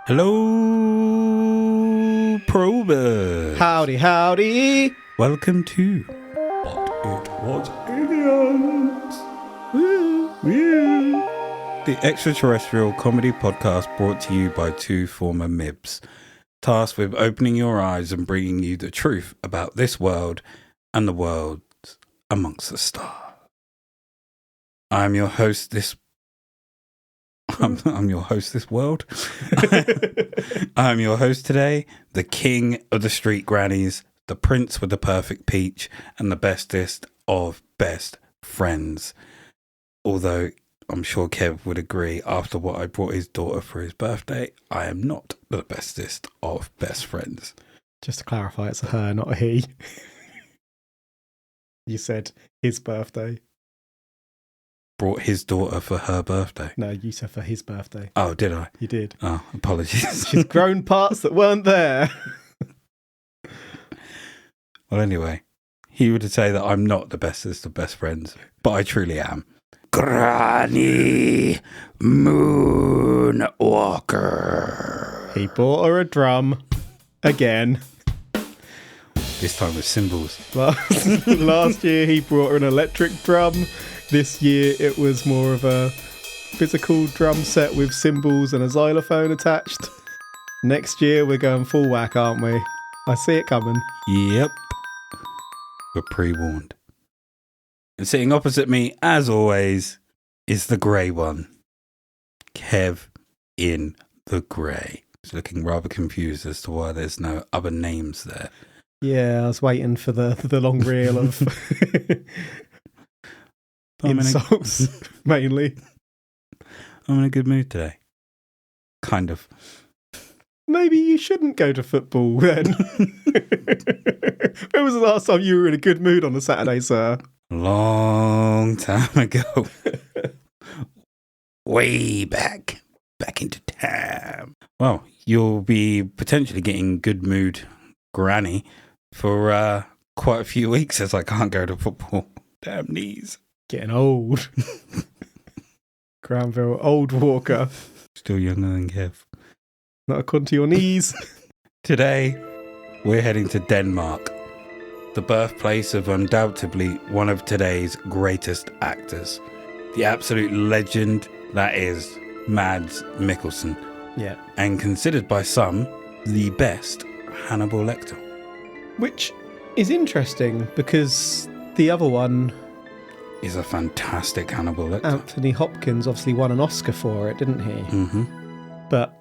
Hello, probers. Howdy, howdy. Welcome to But It Was Aliens. Woo, woo. The extraterrestrial comedy podcast brought to you by two former MIBs, tasked with opening your eyes and bringing you the truth about this world and the worlds amongst the stars. I'm your host this I'm your host this world. I'm your host today, the king of the street grannies, the prince with the perfect peach, and the bestest of best friends. Although I'm sure Kev would agree, after what I brought his daughter for his birthday, I am not the bestest of best friends. Just to clarify, it's a her, not a he. You said his birthday. Brought his daughter for her birthday. No, you said for his birthday. Oh, did I? You did. Oh, apologies. She's grown parts that weren't there. Well, anyway, he would say that I'm not the bestest of best friends, but I truly am. Granny Moonwalker. He bought her a drum. Again. This time with cymbals. Last year he brought her an electric drum. This year it was more of a physical drum set with cymbals and a xylophone attached. Next year we're going full whack, aren't we? I see it coming. Yep. We're pre-warned. And sitting opposite me, as always, is the grey one. Kev in the grey. He's looking rather confused as to why there's no other names there. Yeah, I was waiting for the long reel of insults, mainly. I'm in a good mood today. Kind of. Maybe you shouldn't go to football then. When was the last time you were in a good mood on a Saturday, sir? Long time ago. Way back into time. Well, you'll be potentially getting good mood granny for quite a few weeks as I can't go to football. Damn knees. Getting old. Granville, old Walker. Still younger than Kev. Not according to your knees. Today, we're heading to Denmark, the birthplace of undoubtedly one of today's greatest actors, the absolute legend that is Mads Mikkelsen, Yeah. and considered by some the best Hannibal Lecter. Which is interesting because the other one, Is a fantastic Hannibal Lecter. Anthony Hopkins, obviously won an Oscar for it, didn't he? Mm-hmm. But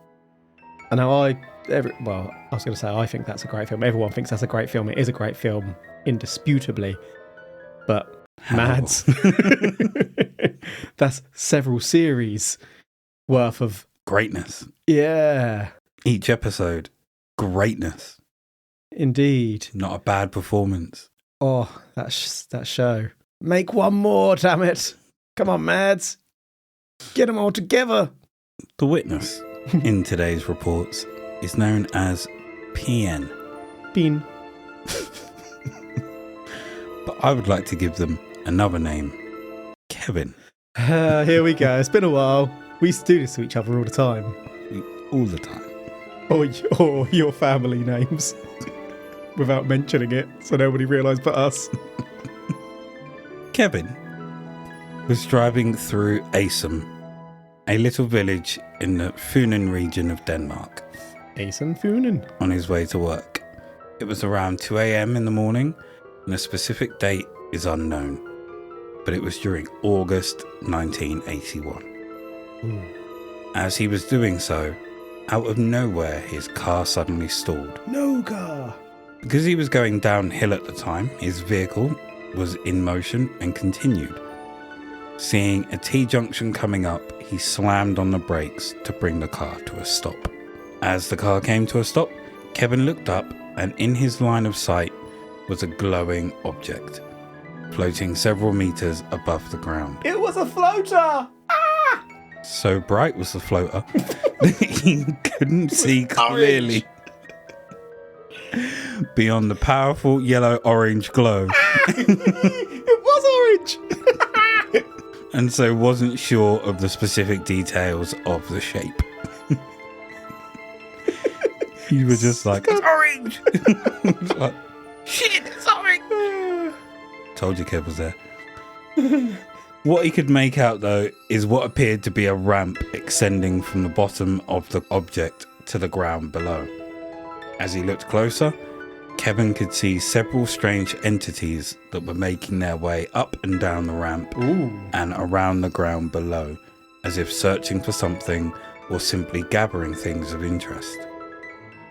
I know I was going to say I think that's a great film. Everyone thinks that's a great film. It is a great film, indisputably. But Hannibal. Mads, that's several series worth of Greatness. Yeah, Each episode, greatness. indeed. Not a bad performance. Oh, that show. Make one more, damn it! Come on, Mads, get them all together. The witness in today's reports is known as PN. Bean. But I would like to give them another name. Kevin. Here we go. It's been a while. We used to do this to each other all the time. All the time. Or your family names. Without mentioning it, so nobody realised but us. Kevin was driving through Asum, a little village in the Funen region of Denmark, Asen Funen. on his way to work. It was around 2 a.m. in the morning, and a specific date is unknown, but it was during August 1981. Ooh. As he was doing so, out of nowhere his car suddenly stalled. No car. Because he was going downhill at the time, his vehicle was in motion and continued. Seeing a T-junction coming up, he slammed on the brakes to bring the car to a stop. As the car came to a stop, Kevin looked up, and in his line of sight was a glowing object, floating several meters above the ground. It was a floater! So bright was the floater that he couldn't see clearly beyond the powerful yellow-orange glow. It was orange! And so wasn't sure of the specific details of the shape. You were just like, it's orange! It's like, shit, it's orange! Told you Kev was there. What he could make out, though, is what appeared to be a ramp extending from the bottom of the object to the ground below. As he looked closer, Kevin could see several strange entities that were making their way up and down the ramp and around the ground below, as if searching for something or simply gathering things of interest.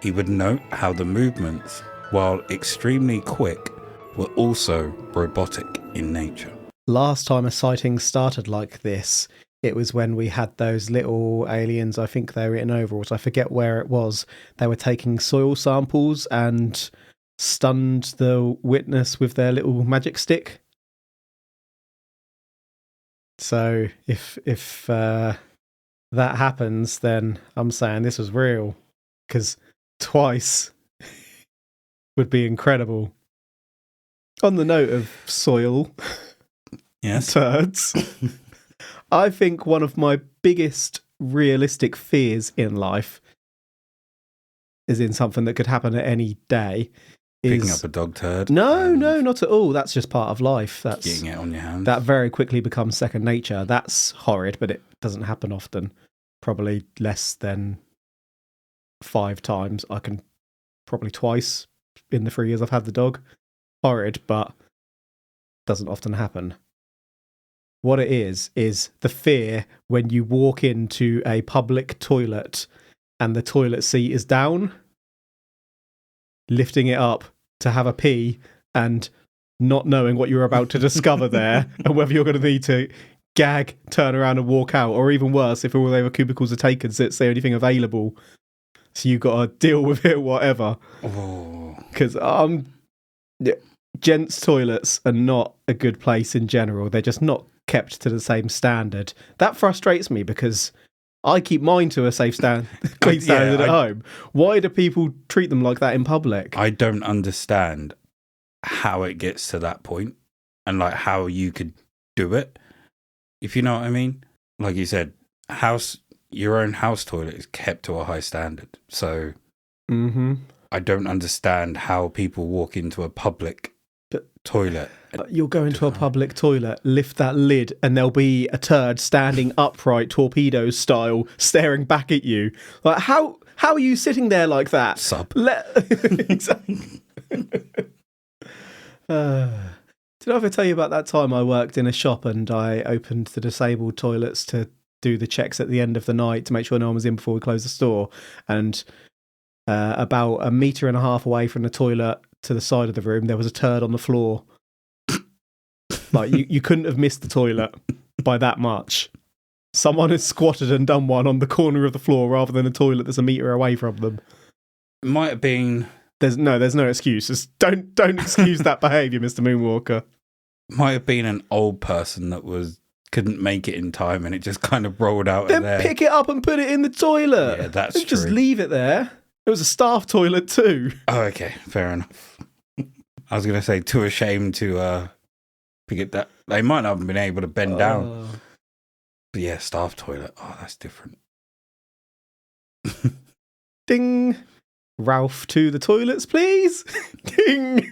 He would note how the movements, while extremely quick, were also robotic in nature. Last time a sighting started like this, it was when we had those little aliens, I think they were in overalls, I forget where it was. They were taking soil samples and stunned the witness with their little magic stick. So if that happens, then I'm saying this was real, because twice would be incredible. On the note of soil, yes, turds, I think one of my biggest realistic fears in life is in something that could happen at any day. Picking up a dog turd. No, not at all. That's just part of life. That's getting it on your hands. That very quickly becomes second nature. That's horrid, but it doesn't happen often. Probably less than 5 times. I can probably twice in the 3 years I've had the dog. Horrid, but doesn't often happen. What it is the fear when you walk into a public toilet and the toilet seat is down, lifting it up to have a pee and not knowing what you're about to discover there and whether you're going to need to gag, turn around and walk out, or even worse, if all the other cubicles are taken, so it's the only thing available. So you've got to deal with it, whatever. Because gents' toilets are not a good place in general. They're just not kept to the same standard. That frustrates me because I keep mine to a clean standard at home. Why do people treat them like that in public? I don't understand how it gets to that point and like how you could do it. If you know what I mean. Like you said, your own house toilet is kept to a high standard. So I don't understand how people walk into a public toilet. You'll go into a public toilet, lift that lid, and there'll be a turd standing upright, torpedo style, staring back at you. Like, how are you sitting there like that? Sub. Exactly. Did I ever tell you about that time I worked in a shop and I opened the disabled toilets to do the checks at the end of the night to make sure no one was in before we closed the store? And about 1.5 meters away from the toilet to the side of the room, there was a turd on the floor. Like, you couldn't have missed the toilet by that much. Someone has squatted and done one on the corner of the floor rather than a toilet that's 1 meter away from them. It might have been... There's no excuses. Don't excuse that behaviour, Mr. Moonwalker. Might have been an old person that couldn't make it in time and it just kind of rolled out then of there. Pick it up and put it in the toilet. Yeah, that's true. Just leave it there. It was a staff toilet too. Oh, okay. Fair enough. I was going to say, too ashamed to pick it that. They might not have been able to bend down. But yeah, staff toilet. Oh, that's different. Ding. Ralph to the toilets, please. Ding.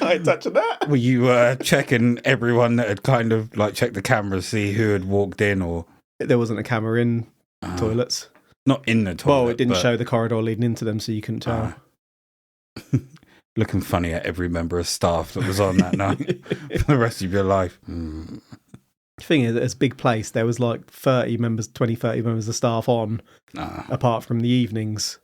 I ain't touching that. Were you checking everyone that had kind of like checked the camera, see who had walked in, or there wasn't a camera in toilets? Not in the toilet. Well, it didn't show the corridor leading into them, so you couldn't tell. Looking funny at every member of staff that was on that night for the rest of your life. The thing is, it's a big place. There was like 30 members of staff on, apart from the evenings.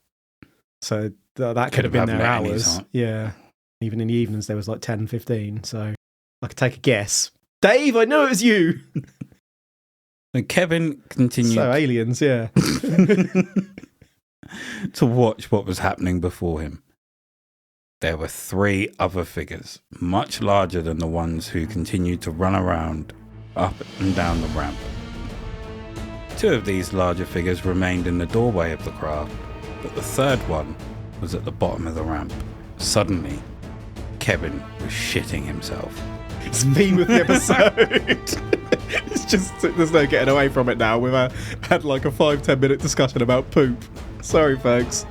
So that could have been their hours. Yeah. Even in the evenings, there was like 10, 15. So I could take a guess. Dave, I know it was you. And Kevin continued... So aliens, yeah. to watch what was happening before him. There were 3 other figures, much larger than the ones who continued to run around up and down the ramp. 2 of these larger figures remained in the doorway of the craft, but the 3rd one was at the bottom of the ramp. Suddenly, Kevin was shitting himself. It's theme of the episode. It's just, there's no getting away from it now. We've had like a 5-10 minute discussion about poop. Sorry, folks.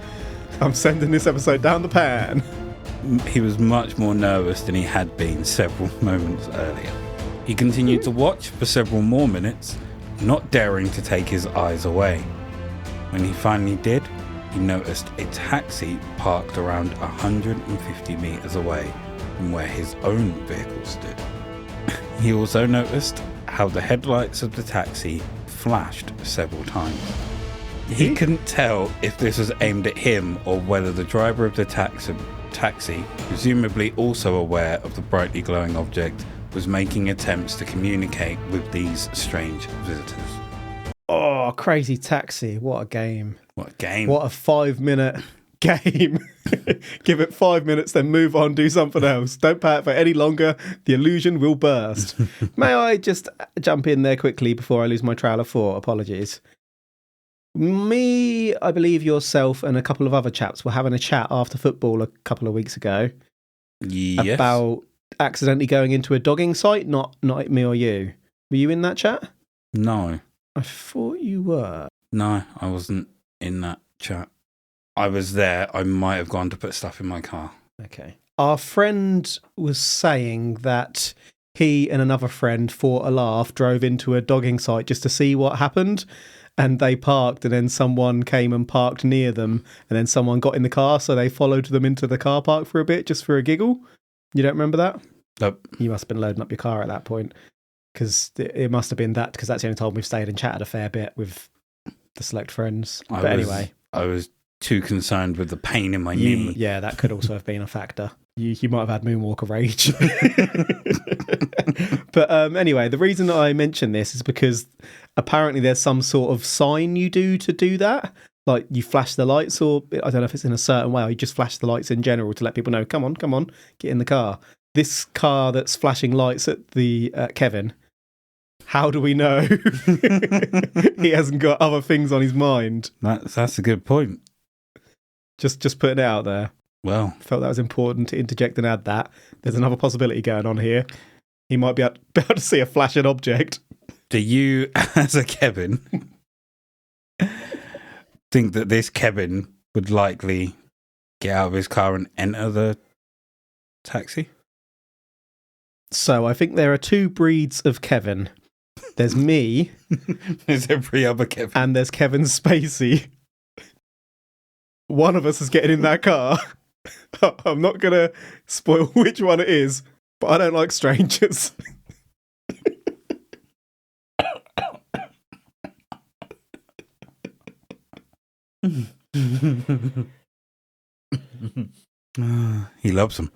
I'm sending this episode down the pan. He was much more nervous than he had been several moments earlier. He continued to watch for several more minutes, not daring to take his eyes away. When he finally did, he noticed a taxi parked around 150 meters away from where his own vehicle stood. He also noticed how the headlights of the taxi flashed several times. He couldn't tell if this was aimed at him or whether the driver of the taxi, presumably also aware of the brightly glowing object, was making attempts to communicate with these strange visitors. Oh, Crazy Taxi. What a game. What a game. What a 5-minute game. Give it 5 minutes, then move on, do something else. Don't pay it for any longer. The illusion will burst. May I just jump in there quickly before I lose my trail of thought? Apologies. Me, I believe yourself and a couple of other chaps were having a chat after football a couple of weeks ago. Yes. About accidentally going into a dogging site, not me or you. Were you in that chat? No. I thought you were. No, I wasn't in that chat. I was there. I might have gone to put stuff in my car. Okay. Our friend was saying that he and another friend, for a laugh, drove into a dogging site just to see what happened. And they parked, and then someone came and parked near them, and then someone got in the car, so they followed them into the car park for a bit, just for a giggle. You don't remember that? Nope. You must have been loading up your car at that point, because it must have been that, because that's the only time we've stayed and chatted a fair bit with the select friends. Anyway. I was too concerned with the pain in my knee. Yeah, that could also have been a factor. You might have had Moonwalker rage. But anyway, the reason that I mention this is because apparently there's some sort of sign you do to do that. Like you flash the lights, or I don't know if it's in a certain way, or you just flash the lights in general to let people know, come on, get in the car. This car that's flashing lights at the Kevin, how do we know he hasn't got other things on his mind? That's a good point. Just putting it out there. Well, Felt that was important to interject and add that. There's another possibility going on here. He might be able to see a flashing object. Do you, as a Kevin, think that this Kevin would likely get out of his car and enter the taxi? So I think there are two breeds of Kevin. There's me. There's every other Kevin. And there's Kevin Spacey. One of us is getting in that car. I'm not going to spoil which one it is, but I don't like strangers. He loves them.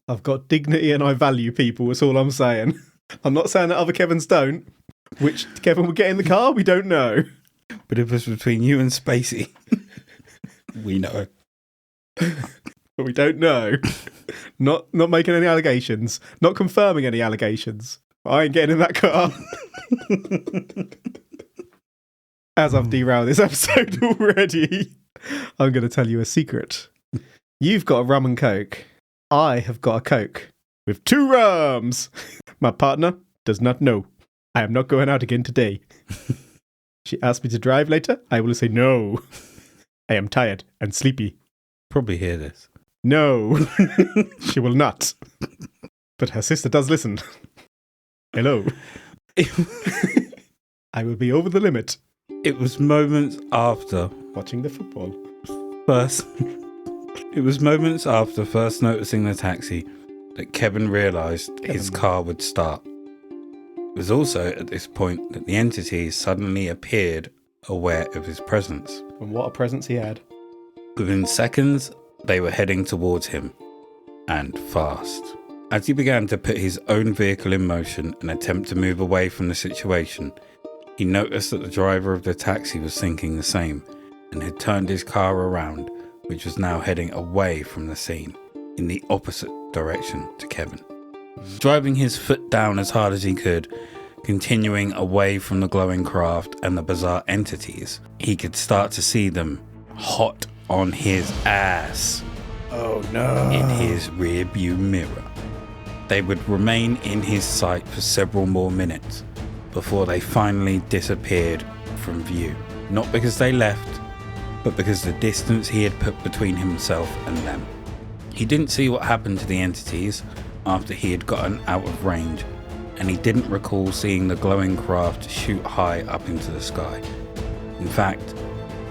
I've got dignity and I value people, that's all I'm saying. I'm not saying that other Kevins don't. Which Kevin would get in the car, we don't know. But if it's between you and Spacey, we know. But we don't know. Not making any allegations. Not confirming any allegations. I ain't getting in that car. As I've derailed this episode already, I'm going to tell you a secret. You've got a rum and coke. I have got a coke with 2 rums. My partner does not know. I am not going out again today. She asked me to drive later. I will say no. I am tired and sleepy. Probably hear this. No, she will not. But her sister does listen. Hello. I will be over the limit. It was moments after Watching the football. It was moments after first noticing the taxi that Kevin realised his car would start. It was also at this point that the entity suddenly appeared aware of his presence. And what a presence he had. Within seconds, they were heading towards him, and fast. As he began to put his own vehicle in motion and attempt to move away from the situation, he noticed that the driver of the taxi was thinking the same and had turned his car around, which was now heading away from the scene, in the opposite direction to Kevin. Driving his foot down as hard as he could, continuing away from the glowing craft and the bizarre entities, he could start to see them hot on his ass. Oh no. In his rearview mirror. They would remain in his sight for several more minutes before they finally disappeared from view. Not because they left, but because the distance he had put between himself and them. He didn't see what happened to the entities after he had gotten out of range, and he didn't recall seeing the glowing craft shoot high up into the sky. In fact,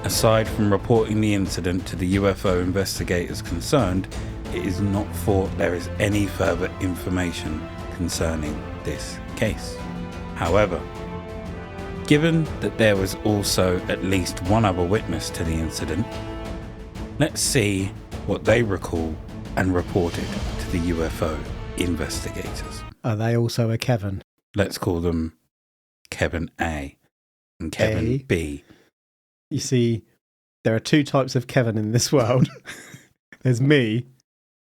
aside from reporting the incident to the UFO investigators concerned, it is not thought there is any further information concerning this case. However, given that there was also at least one other witness to the incident, let's see what they recall and reported to the UFO investigators. Are they also a Kevin? Let's call them Kevin A and Kevin B. You see, there are two types of Kevin in this world. There's me,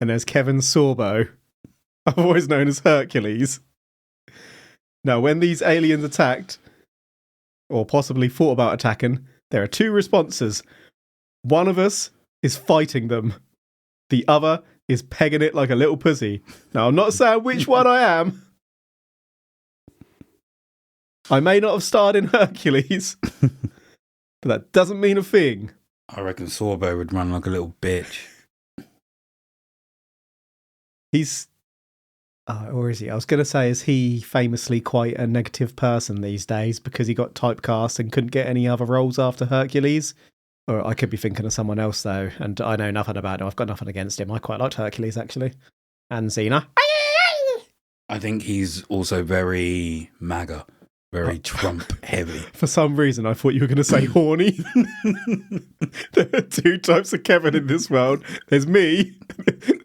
and there's Kevin Sorbo, otherwise known as Hercules. Now, when these aliens attacked, or possibly thought about attacking, there are two responses. One of us is fighting them. The other is pegging it like a little pussy. Now, I'm not saying which one I am. I may not have starred in Hercules, but that doesn't mean a thing. I reckon Sorbo would run like a little bitch. He's... or is he? I was going to say, is he famously quite a negative person these days because he got typecast and couldn't get any other roles after Hercules? Or I could be thinking of someone else, though, and I know nothing about him. I've got nothing against him. I quite liked Hercules, actually. And Xena. I think he's also very MAGA, very Trump heavy. For some reason, I thought you were going to say horny. There are two types of Kevin in this world. There's me,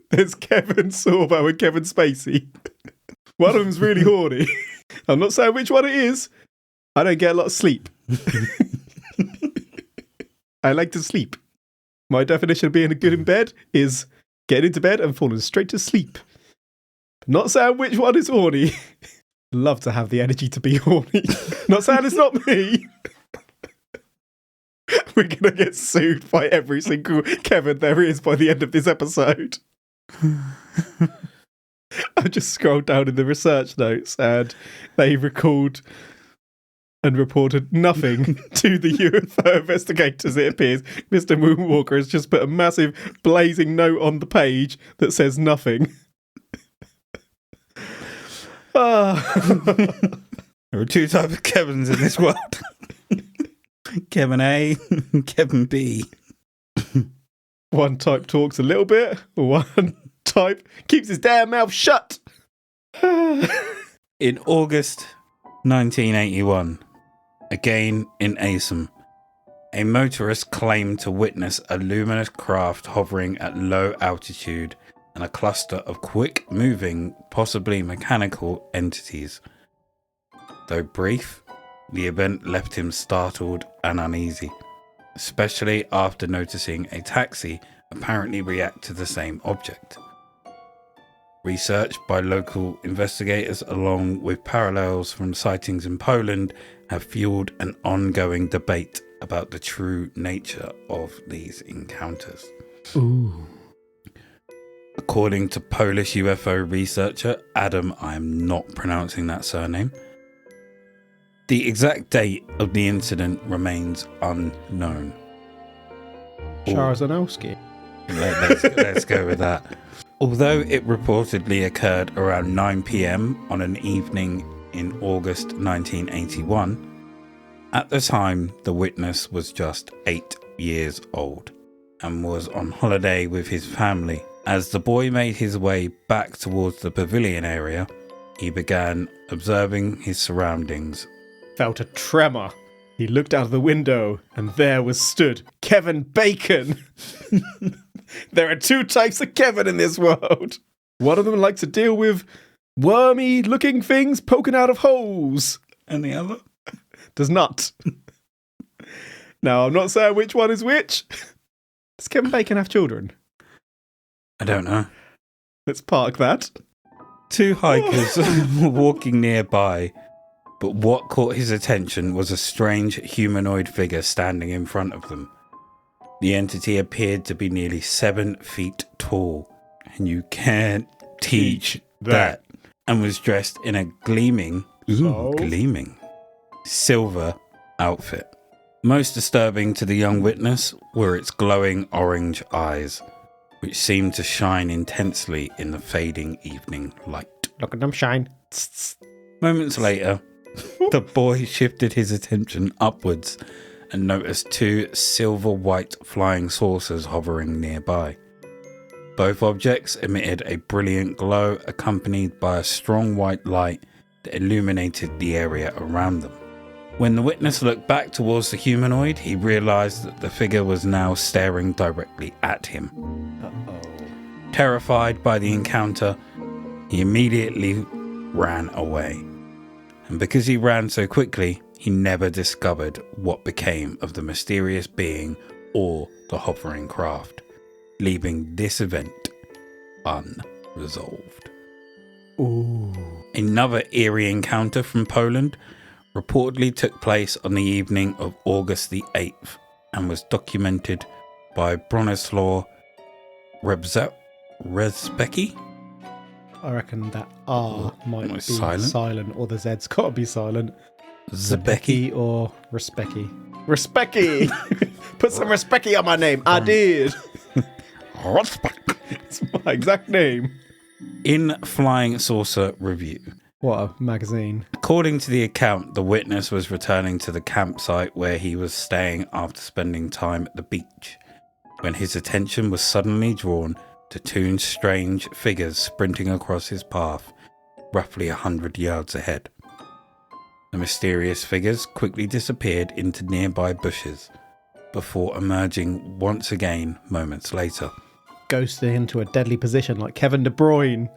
there's Kevin Sorbo and Kevin Spacey. One of them's really horny. I'm not saying which one it is. I don't get a lot of sleep. I like to sleep. My definition of being good in bed is getting into bed and falling straight to sleep. Not saying which one is horny. Love to have the energy to be horny. Not saying it's not me. We're going to get sued by every single Kevin there is by the end of this episode. I just scrolled down in the research notes and they recalled and reported nothing to the UFO investigators, it appears. Mr. Moonwalker has just put a massive blazing note on the page that says nothing. There are two types of Kevins in this world. Kevin A and Kevin B. One type talks a little bit, one type keeps his damn mouth shut. In August 1981, again in Asom, a motorist claimed to witness a luminous craft hovering at low altitude and a cluster of quick-moving, possibly mechanical entities. Though brief, the event left him startled and uneasy, especially after noticing a taxi apparently react to the same object. Research by local investigators, along with parallels from sightings in Poland, have fueled an ongoing debate about the true nature of these encounters. Ooh. According to Polish UFO researcher Adam, I am not pronouncing that surname, the exact date of the incident remains unknown. Charzanowski. Let's go with that. Although it reportedly occurred around 9 p.m. on an evening in August 1981, at the time the witness was just 8 years old and was on holiday with his family. As the boy made his way back towards the pavilion area, he began observing his surroundings. Felt a tremor. He looked out of the window, and there was stood Kevin Bacon. There are two types of Kevin in this world. One of them likes to deal with wormy-looking things poking out of holes. And the other? Does not. Now, I'm not saying which one is which. Does Kevin Bacon have children? I don't know. Let's park that. Two hikers were walking nearby, but what caught his attention was a strange humanoid figure standing in front of them. The entity appeared to be nearly 7 feet tall, and you can't teach that, and was dressed in a gleaming silver outfit. Most disturbing to the young witness were its glowing orange eyes, which seemed to shine intensely in the fading evening light. Look at them shine. Moments later, the boy shifted his attention upwards and noticed two silver-white flying saucers hovering nearby. Both objects emitted a brilliant glow accompanied by a strong white light that illuminated the area around them. When the witness looked back towards the humanoid, he realized that the figure was now staring directly at him. Uh-oh. Terrified by the encounter, he immediately ran away. And because he ran so quickly, he never discovered what became of the mysterious being or the hovering craft, leaving this event unresolved. Ooh. Another eerie encounter from Poland reportedly took place on the evening of August the 8th and was documented by Bronislaw Rezbecki. I reckon that R might be silent. or the Z's got to be silent. Zebecki. Or Respecki. Respecki! Put some Respecki on my name. I did. It's my exact name. In Flying Saucer Review. What a magazine. According to the account, the witness was returning to the campsite where he was staying after spending time at the beach, when his attention was suddenly drawn to two strange figures sprinting across his path, roughly 100 yards ahead. The mysterious figures quickly disappeared into nearby bushes, before emerging once again moments later. Ghosting into a deadly position like Kevin De Bruyne.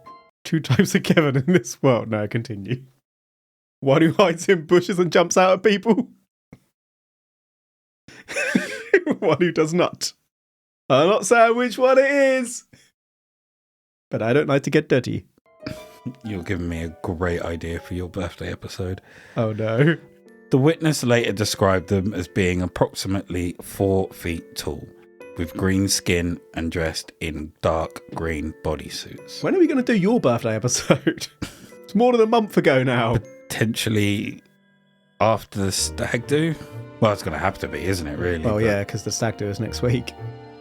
2 types of Kevin in this world. No, continue. One who hides in bushes and jumps out at people. One who does not. I'm not saying which one it is, but I don't like to get dirty. You're giving me a great idea for your birthday episode. Oh no. The witness later described them as being approximately 4 feet tall, with green skin and dressed in dark green bodysuits. When are we going to do your birthday episode? It's more than a month ago now. Potentially after the stag do? Well, it's going to have to be, isn't it, really? Oh, yeah, because the stag do is next week.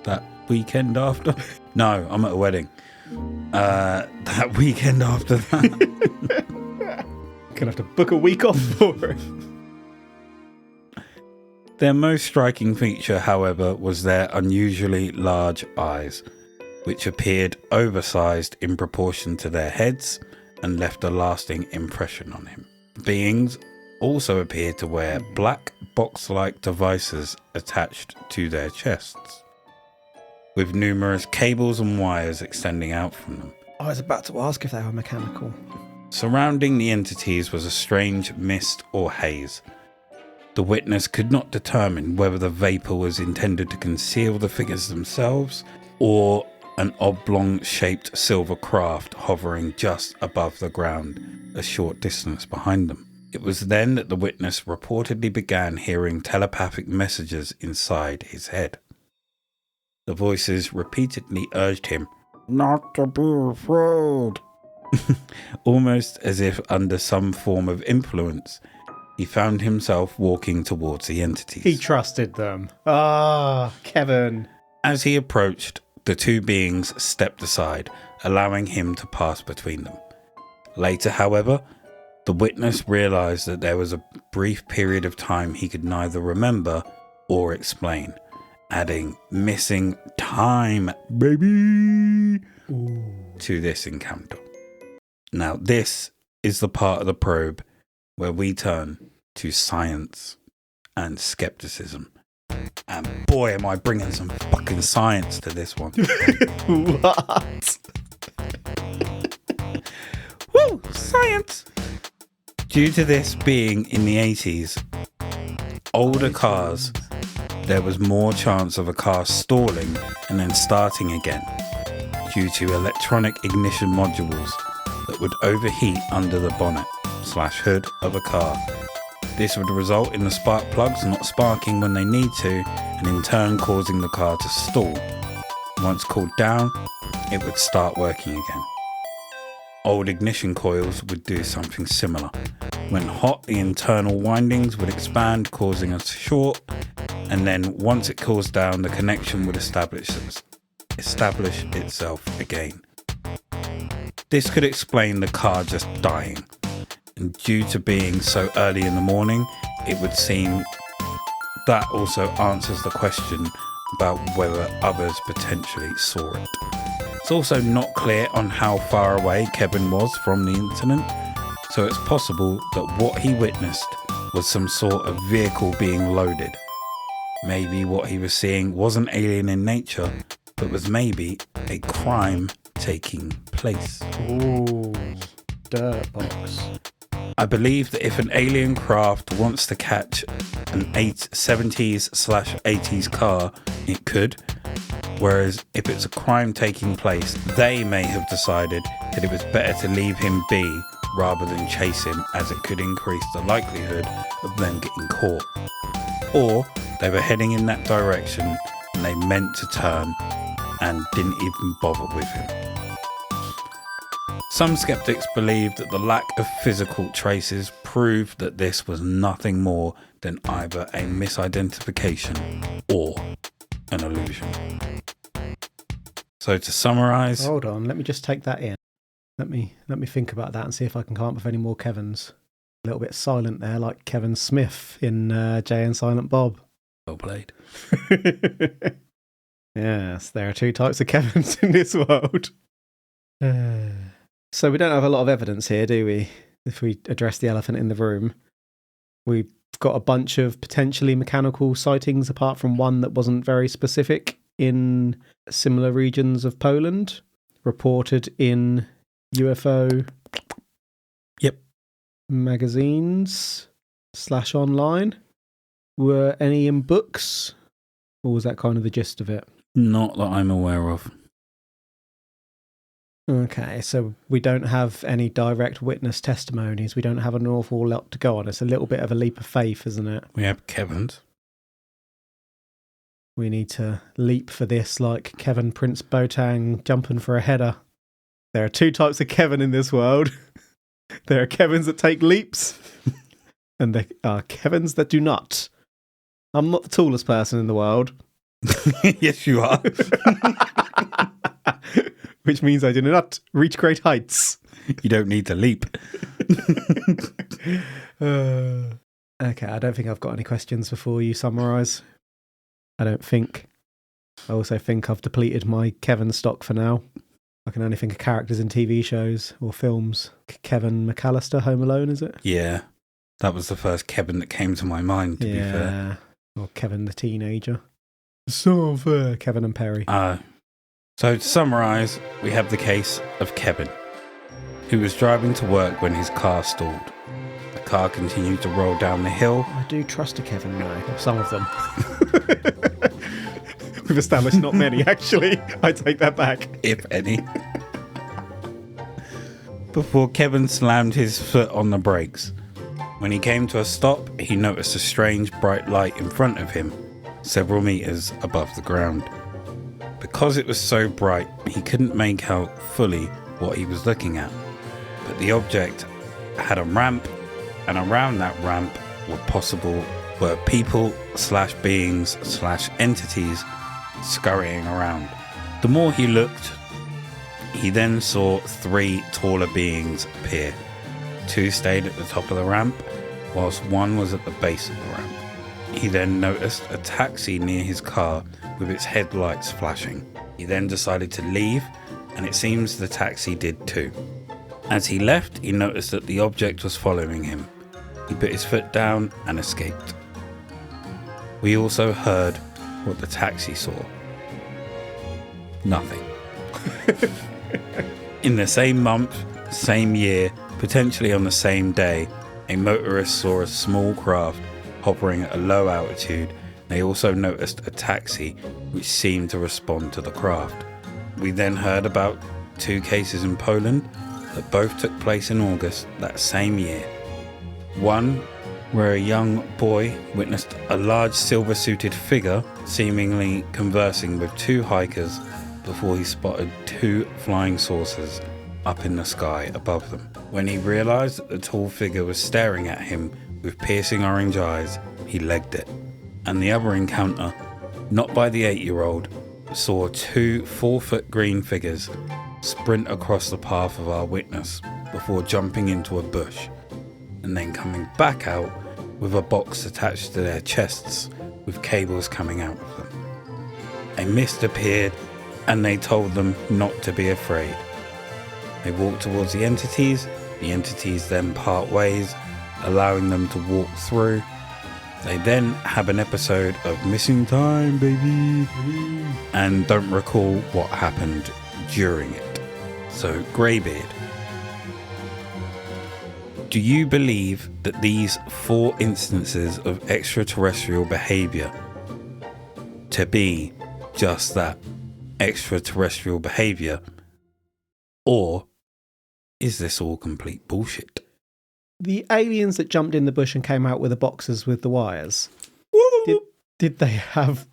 That weekend after? No, I'm at a wedding. That weekend after that. Gonna have to book a week off for it. Their most striking feature, however, was their unusually large eyes, which appeared oversized in proportion to their heads and left a lasting impression on him. Beings also appeared to wear black box-like devices attached to their chests, with numerous cables and wires extending out from them. I was about to ask if they were mechanical. Surrounding the entities was a strange mist or haze. The witness could not determine whether the vapour was intended to conceal the figures themselves or an oblong-shaped silver craft hovering just above the ground, a short distance behind them. It was then that the witness reportedly began hearing telepathic messages inside his head. The voices repeatedly urged him not to be afraid. Almost as if under some form of influence, he found himself walking towards the entities. He trusted them. Ah, Kevin. As he approached, the two beings stepped aside, allowing him to pass between them. Later, however, the witness realized that there was a brief period of time he could neither remember or explain, adding missing time, baby, to this encounter. Now, this is the part of the probe where we turn to science and skepticism. And boy, am I bringing some fucking science to this one. What? Woo! Science! Due to this being in the 80s, older cars, there was more chance of a car stalling and then starting again due to electronic ignition modules that would overheat under the bonnet/hood of a car. This would result in the spark plugs not sparking when they need to, and in turn causing the car to stall. Once cooled down, it would start working again. Old ignition coils would do something similar. When hot, the internal windings would expand, causing a short, and then once it cools down, the connection would establish itself again. This could explain the car just dying, and due to being so early in the morning, it would seem that also answers the question about whether others potentially saw it. It's also not clear on how far away Kevin was from the incident, so it's possible that what he witnessed was some sort of vehicle being loaded. Maybe what he was seeing wasn't alien in nature, but was maybe a crime taking place. Ooh, dirt box. I believe that if an alien craft wants to catch an 70s/80s car, it could. Whereas if it's a crime taking place, they may have decided that it was better to leave him be rather than chase him, as it could increase the likelihood of them getting caught. Or they were heading in that direction and they meant to turn and didn't even bother with him. Some skeptics believe that the lack of physical traces proved that this was nothing more than either a misidentification or an illusion. So to summarise... Hold on, let me just take that in. Let me think about that and see if I can come up with any more Kevins. A little bit silent there, like Kevin Smith in Jay and Silent Bob. Well played. Yes, there are two types of Kevins in this world. So we don't have a lot of evidence here, do we? If we address the elephant in the room. We've got a bunch of potentially mechanical sightings, apart from one that wasn't very specific, in similar regions of Poland, reported in UFO magazines / online. Were any in books? Or was that kind of the gist of it? Not that I'm aware of. Okay, so we don't have any direct witness testimonies. We don't have an awful lot to go on. It's a little bit of a leap of faith, isn't it? We have Kevin's. We need to leap for this like Kevin Prince Boateng jumping for a header. There are two types of Kevin in this world. There are Kevins that take leaps, and there are Kevins that do not. I'm not the tallest person in the world. Yes, you are. Which means I do not reach great heights. You don't need to leap. Okay, I don't think I've got any questions before you summarise. I don't think. I also think I've depleted my Kevin stock for now. I can only think of characters in TV shows or films. Kevin McAllister, Home Alone, is it? Yeah, that was the first Kevin that came to my mind, to be fair. Or Kevin the Teenager. So fair. Kevin and Perry. So to summarise, we have the case of Kevin, who was driving to work when his car stalled. The car continued to roll down the hill. I do trust a Kevin now. Some of them. We've established not many, actually. I take that back. If any. Before Kevin slammed his foot on the brakes. When he came to a stop, he noticed a strange bright light in front of him, several metres above the ground. Because it was so bright, he couldn't make out fully what he was looking at. But the object had a ramp, and around that ramp were people / beings / entities scurrying around. The more he looked, he then saw 3 taller beings appear. 2 stayed at the top of the ramp, whilst 1 was at the base of the ramp. He then noticed a taxi near his car with its headlights flashing. He then decided to leave, and it seems the taxi did too. As he left, he noticed that the object was following him. He put his foot down and escaped. We also heard what the taxi saw. Nothing. In the same month, same year, potentially on the same day, a motorist saw a small craft hovering at a low altitude. They also noticed a taxi which seemed to respond to the craft. We then heard about 2 cases in Poland that both took place in August that same year. One where a young boy witnessed a large silver-suited figure seemingly conversing with 2 hikers before he spotted 2 flying saucers up in the sky above them. When he realised that the tall figure was staring at him with piercing orange eyes, he legged it. and the other encounter, not by the 8-year-old, saw 2 4-foot green figures sprint across the path of our witness before jumping into a bush and then coming back out with a box attached to their chests with cables coming out of them. A mist appeared and they told them not to be afraid. They walked towards the entities then part ways, allowing them to walk through. They then have an episode of missing time, baby, and don't recall what happened during it. So, Greybeard, do you believe that these 4 instances of extraterrestrial behaviour to be just that, extraterrestrial behaviour, or is this all complete bullshit? The aliens that jumped in the bush and came out with the boxes with the wires, did they have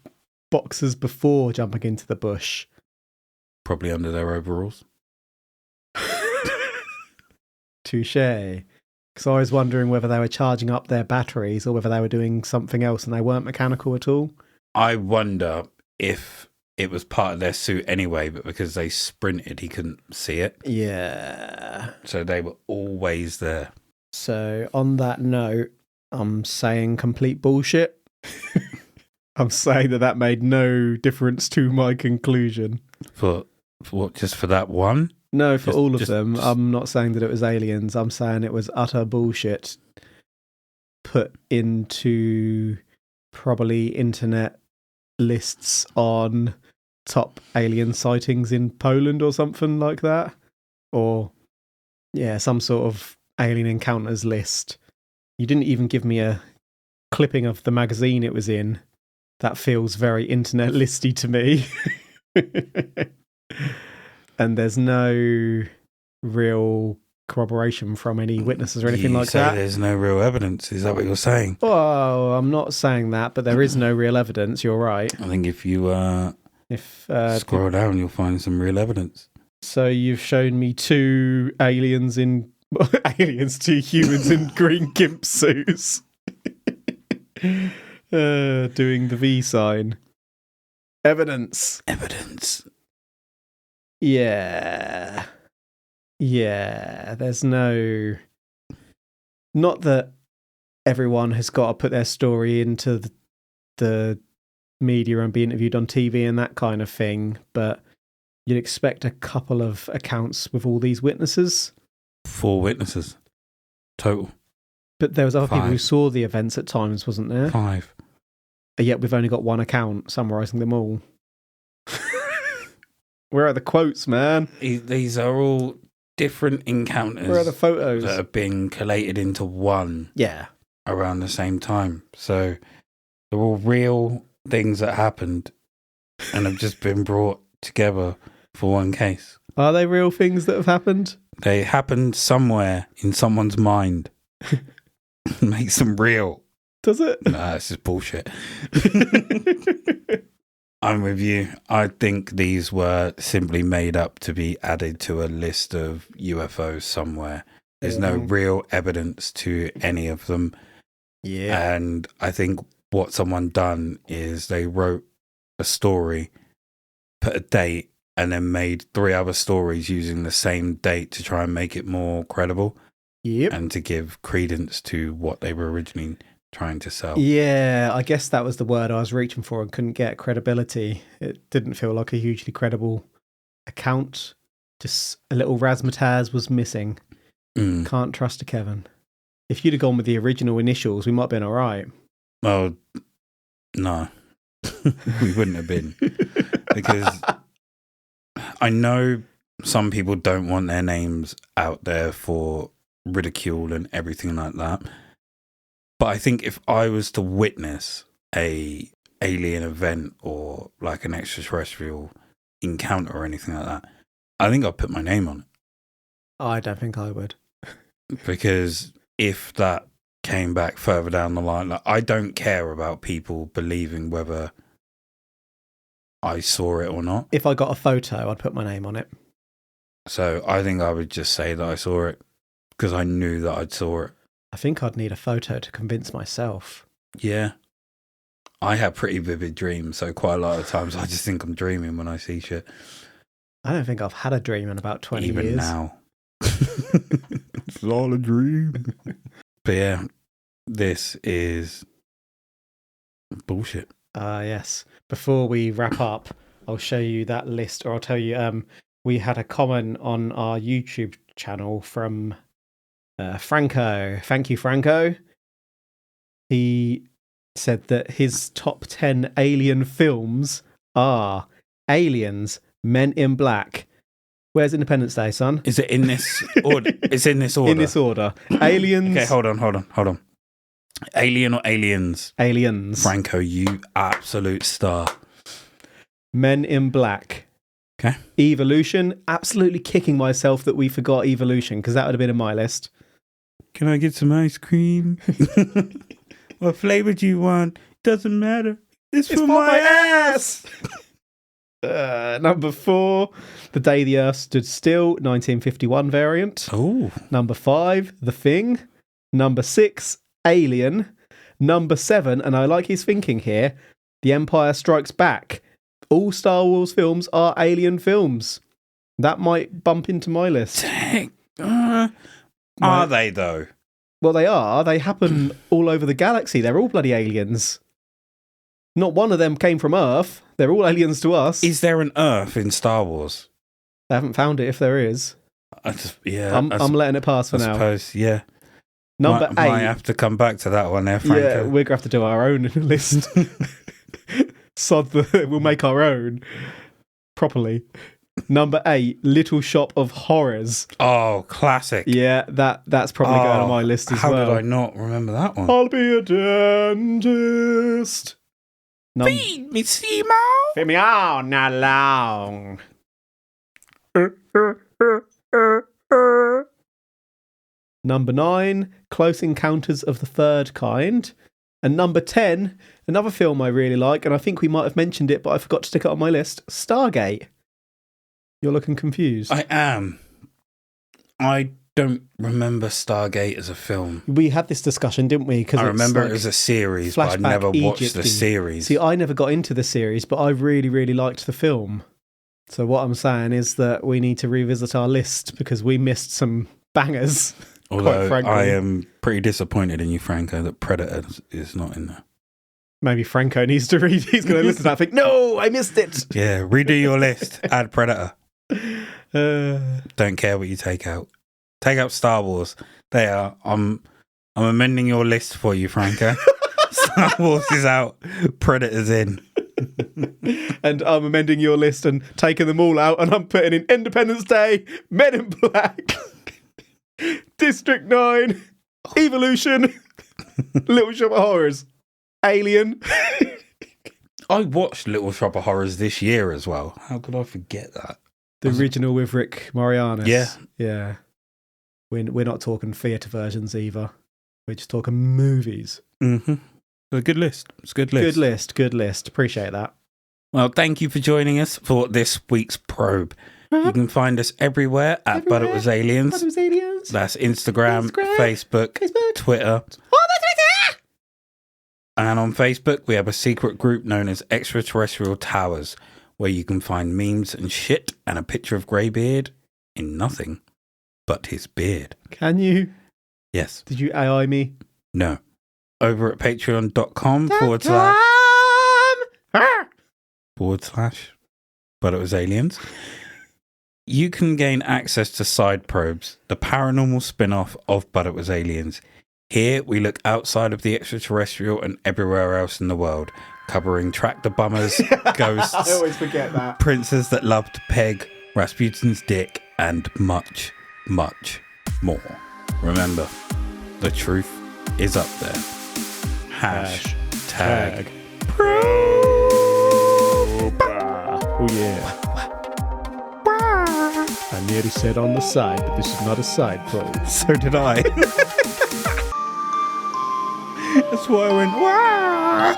boxes before jumping into the bush? Probably under their overalls. Touché. Because I was wondering whether they were charging up their batteries or whether they were doing something else and they weren't mechanical at all. I wonder if it was part of their suit anyway, but because they sprinted, he couldn't see it. Yeah. So they were always there. So on that note, I'm saying complete bullshit. I'm saying that made no difference to my conclusion. For what? Just for that one? No, for all of them. I'm not saying that it was aliens. I'm saying it was utter bullshit put into probably internet lists on top alien sightings in Poland or something like that. Or, yeah, some sort of alien encounters list. You didn't even give me a clipping of the magazine it was in. That feels very internet listy to me. And there's no real corroboration from any witnesses or anything like that. There's no real evidence. Is that what you're saying? Oh, I'm not saying that, but there is no real evidence. You're right. I think if you scroll down, you'll find some real evidence. So you've shown me 2 aliens in... aliens, 2 humans in green gimp suits. Doing the V sign. Evidence. Yeah. Yeah, there's no... Not that everyone has got to put their story into the media and be interviewed on TV and that kind of thing, but you'd expect a couple of accounts with all these witnesses. 4 witnesses. Total. But there was other 5. people who saw the events at times, wasn't there? 5. Yet we've only got 1 account summarising them all. Where are the quotes, man? These are all different encounters. Where are the photos? That have been collated into one. Yeah. Around the same time. So they're all real things that happened and have just been brought together for one case. Are they real things that have happened? They happened somewhere in someone's mind. Makes them real. Does it? Nah, this is bullshit. I'm with you. I think these were simply made up to be added to a list of UFOs somewhere. There's no real evidence to any of them. Yeah. And I think what someone done is they wrote a story, put a date, and then made 3 other stories using the same date to try and make it more credible. Yep. And to give credence to what they were originally trying to sell. Yeah, I guess that was the word I was reaching for and couldn't get credibility. It didn't feel like a hugely credible account. Just a little razzmatazz was missing. Can't trust a Kevin. If you'd have gone with the original initials, we might have been all right. Oh, no. We wouldn't have been. Because I know some people don't want their names out there for ridicule and everything like that. But I think if I was to witness a alien event or like an extraterrestrial encounter or anything like that, I think I'd put my name on it. I don't think I would. Because if that came back further down the line, like, I don't care about people believing whether I saw it or not. If I got a photo, I'd put my name on it. So I think I would just say that I saw it because I knew that I'd saw it. I think I'd need a photo to convince myself. Yeah. I have pretty vivid dreams, so quite a lot of times I just think I'm dreaming when I see shit. I don't think I've had a dream in about 20 Even years. now. It's all a dream. But yeah, this is bullshit. Yes. Before we wrap up, I'll show you that list, or I'll tell you, we had a comment on our YouTube channel from Franco. Thank you, Franco. He said that his top 10 alien films are Aliens, Men in Black. Where's Independence Day, son? Is it in this order? It's in this order. In this order. Aliens. Okay, hold on. Alien or Aliens? Aliens. Franco, you absolute star. Men in Black. Okay. Evolution. Absolutely kicking myself that we forgot Evolution, because that would have been in my list. Can I get some ice cream? What flavor do you want? Doesn't matter. It's for my ass. Number 4, The Day the Earth Stood Still, 1951 variant. Oh. Number 5, The Thing. Number 6, Alien. Number 7, and I like his thinking here, The Empire Strikes Back. All Star Wars films are alien films. That might bump into my list. Are they, though? Well, they are. They happen all over the galaxy. They're all bloody aliens. Not one of them came from Earth. They're all aliens to us. Is there an Earth in Star Wars? They haven't found it, if there is. I'm letting it pass for now. I suppose, yeah. Number 8. Might have to come back to that one there, Franco. Yeah, we're going to have to do our own list. We'll make our own properly. Number 8, Little Shop of Horrors. Oh, classic. Yeah, that's probably going on my list as well. How did I not remember that one? I'll be a dentist. Feed me, Seymour. Feed me all night long. Number 9, Close Encounters of the Third Kind. And number 10, another film I really like, and I think we might have mentioned it, but I forgot to stick it on my list, Stargate. You're looking confused. I am. I don't remember Stargate as a film. We had this discussion, didn't we? I remember it as a series, but I never watched the series. See, I never got into the series, but I really, really liked the film. So what I'm saying is that we need to revisit our list because we missed some bangers. Although I am pretty disappointed in you, Franco, that Predator is not in there. Maybe Franco needs to read. He's going to listen to that and think, no, I missed it. Yeah, redo your list. Add Predator. Don't care what you take out. Take out Star Wars. There, I'm amending your list for you, Franco. Star Wars is out. Predator's in. And I'm amending your list and taking them all out, and I'm putting in Independence Day, Men in Black, District 9, Evolution, Little Shop of Horrors, Alien. I watched Little Shop of Horrors this year as well. How could I forget that? The original with Rick Moranis. Yeah. Yeah. We're not talking theatre versions either. We're just talking movies. Mm-hmm. A good list. It's a good list. Good list. Appreciate that. Well, thank you for joining us for this week's probe. You can find us everywhere at But It Was Aliens. But It Was Aliens. That's Instagram, Facebook, Twitter. And on Facebook, we have a secret group known as Extraterrestrial Towers, where you can find memes and shit and a picture of Greybeard in nothing but his beard. Can you? Yes. Did you AI me? No. Over at patreon.com / But It Was Aliens. You can gain access to Side Probes, the paranormal spin-off of But It Was Aliens. Here, we look outside of the extraterrestrial and everywhere else in the world, covering tractor bummers, ghosts, I always forget that. princes that loved to peg, Rasputin's dick, and much, much more. Remember, the truth is up there. Hashtag probe. Oh yeah. I nearly said on the side, but this is not a side probe. So did I. That's why I went, wow.